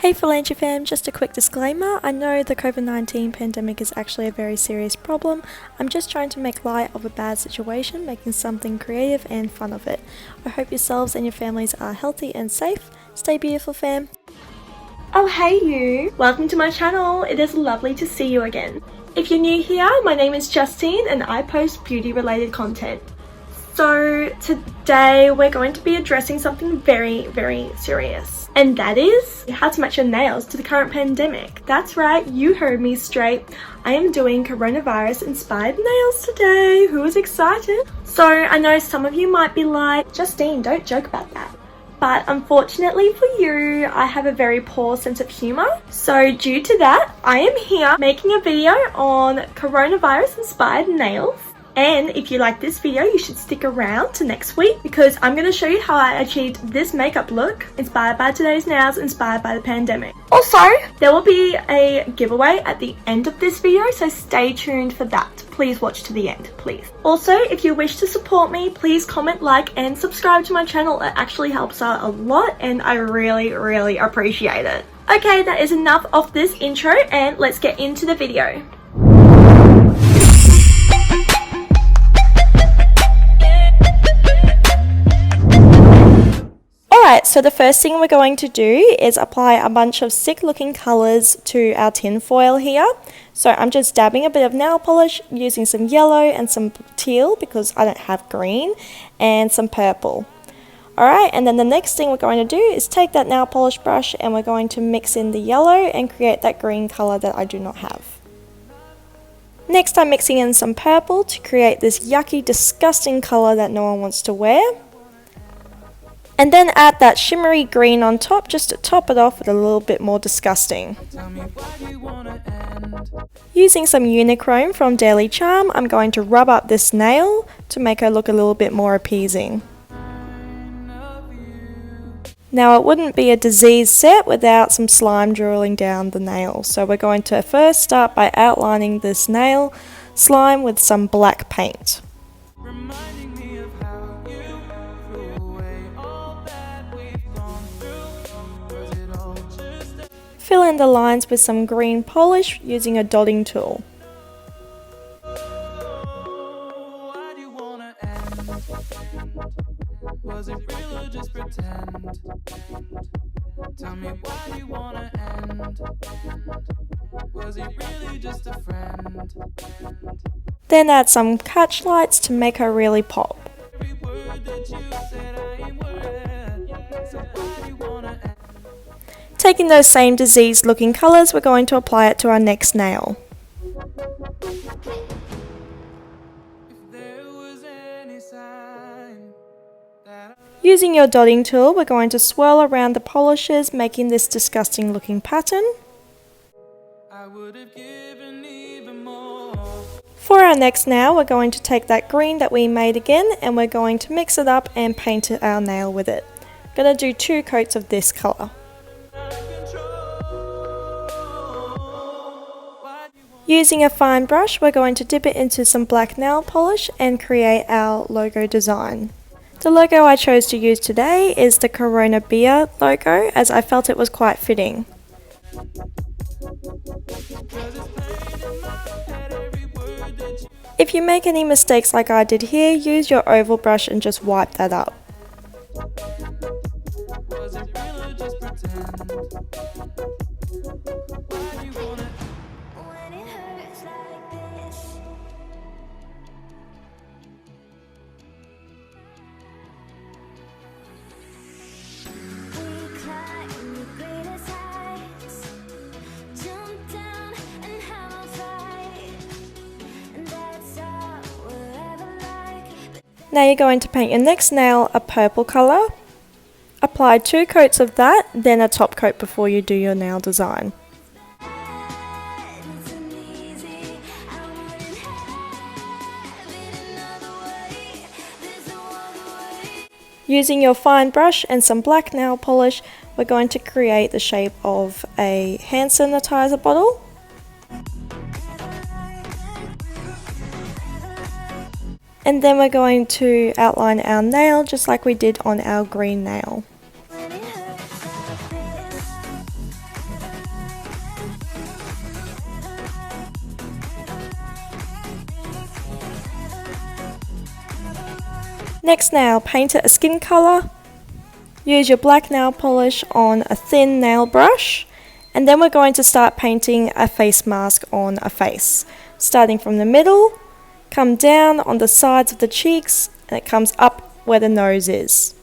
Hey Phalange fam, just a quick disclaimer. I know the COVID-19 pandemic is actually a very serious problem. I'm just trying to make light of a bad situation, making something creative and fun of it. I hope yourselves and your families are healthy and safe. Stay beautiful fam. Oh hey you! Welcome to my channel. It is lovely to see you again. If you're new here, my name is Justine and I post beauty related content. So today we're going to be addressing something very serious. And that is how to match your nails to the current pandemic. That's right, you heard me straight. I am doing coronavirus inspired nails today. Who is excited? So I know some of you might be like, Justine, don't joke about that. But unfortunately for you, I have a very poor sense of humor. So due to that, I am here making a video on coronavirus inspired nails. And if you like this video, you should stick around to next week because I'm going to show you how I achieved this makeup look inspired by today's nails, inspired by the pandemic. Also, there will be a giveaway at the end of this video, so stay tuned for that. Please watch to the end, please. Also, if you wish to support me, please comment, like, and subscribe to my channel. It actually helps out a lot and I really appreciate it. Okay, that is enough of this intro and let's get into the video. Alright, so the first thing we're going to do is apply a bunch of sick looking colours to our tin foil here. So I'm just dabbing a bit of nail polish using some yellow and some teal because I don't have green, and some purple. Alright, and then the next thing we're going to do is take that nail polish brush and we're going to mix in the yellow and create that green colour that I do not have. Next I'm mixing in some purple to create this yucky, disgusting colour that no one wants to wear. And then add that shimmery green on top just to top it off with a little bit more disgusting. Using some Unichrome from Daily Charm, I'm going to rub up this nail to make her look a little bit more appeasing. Now it wouldn't be a disease set without some slime drooling down the nail, so we're going to first start by outlining this nail slime with some black paint. Fill in the lines with some green polish using a dotting tool. Then add some catch lights to make her really pop. Taking those same diseased looking colours, we're going to apply it to our next nail. Using your dotting tool, we're going to swirl around the polishes, making this disgusting looking pattern. For our next nail, we're going to take that green that we made again and we're going to mix it up and paint our nail with it. I'm going to do 2 coats of this colour. Using a fine brush, we're going to dip it into some black nail polish and create our logo design. The logo I chose to use today is the Corona beer logo, as I felt it was quite fitting. If you make any mistakes like I did here, use your oval brush and just wipe that up. Now you're going to paint your next nail a purple colour. Apply 2 coats of that, then a top coat before you do your nail design. Using your fine brush and some black nail polish, we're going to create the shape of a hand sanitizer bottle. And then we're going to outline our nail just like we did on our green nail. Next nail, paint it a skin colour. Use your black nail polish on a thin nail brush, and then we're going to start painting a face mask on a face. Starting from the middle, come down on the sides of the cheeks, and it comes up where the nose is.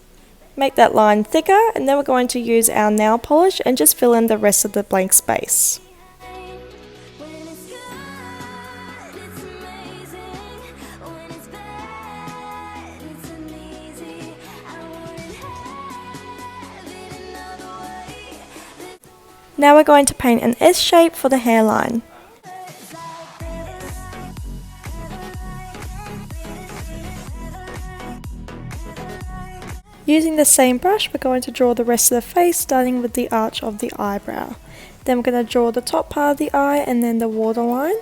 Make that line thicker, and then we're going to use our nail polish and just fill in the rest of the blank space. Now we're going to paint an S shape for the hairline. Using the same brush, we're going to draw the rest of the face, starting with the arch of the eyebrow. Then we're going to draw the top part of the eye and then the waterline.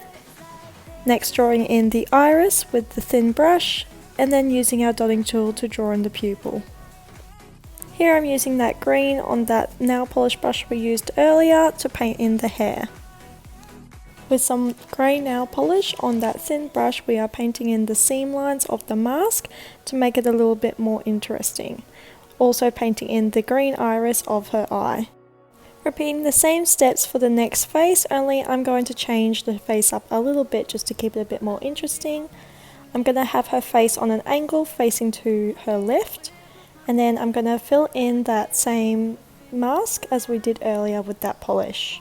Next, drawing in the iris with the thin brush, and then using our dotting tool to draw in the pupil. Here I'm using that green on that nail polish brush we used earlier to paint in the hair. With some grey nail polish on that thin brush, we are painting in the seam lines of the mask to make it a little bit more interesting. Also painting in the green iris of her eye. Repeating the same steps for the next face, only I'm going to change the face up a little bit just to keep it a bit more interesting. I'm going to have her face on an angle facing to her left, and then I'm going to fill in that same mask as we did earlier with that polish.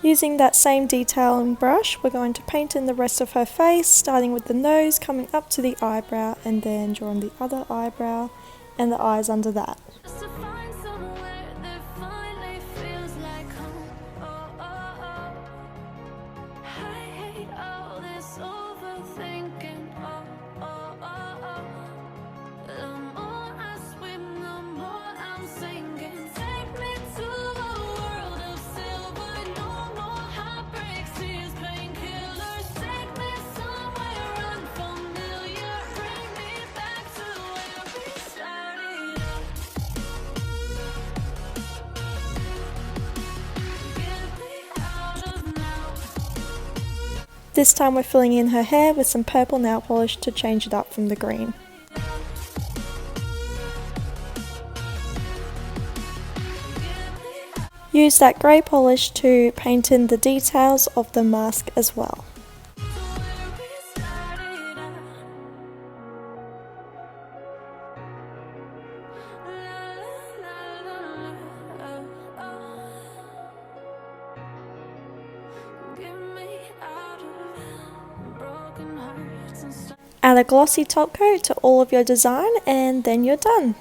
Using that same detailing brush, we're going to paint in the rest of her face, starting with the nose, coming up to the eyebrow, and then drawing the other eyebrow and the eyes under that. This time we're filling in her hair with some purple nail polish to change it up from the green. Use that grey polish to paint in the details of the mask as well. Add a glossy top coat to all of your design, and then you're done.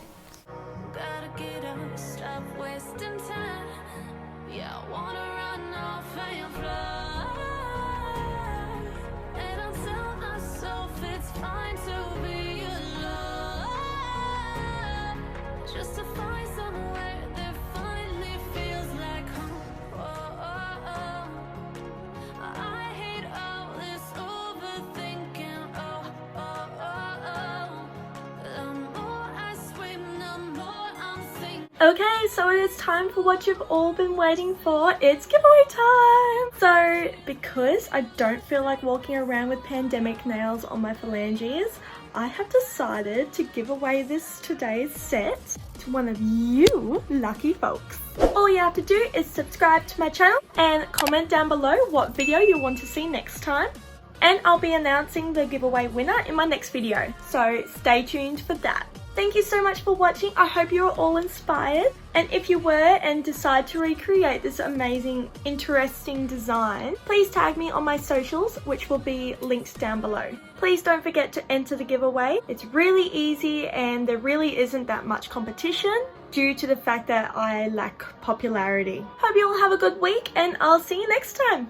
Okay, so it is time for what you've all been waiting for. It's giveaway time! So, because I don't feel like walking around with pandemic nails on my phalanges, I have decided to give away this today's set to one of you lucky folks. All you have to do is subscribe to my channel and comment down below what video you want to see next time. And I'll be announcing the giveaway winner in my next video, so stay tuned for that. Thank you so much for watching. I hope you are all inspired. And if you were and decide to recreate this amazing, interesting design, please tag me on my socials, which will be linked down below. Please don't forget to enter the giveaway. It's really easy and there really isn't that much competition due to the fact that I lack popularity. Hope you all have a good week and I'll see you next time.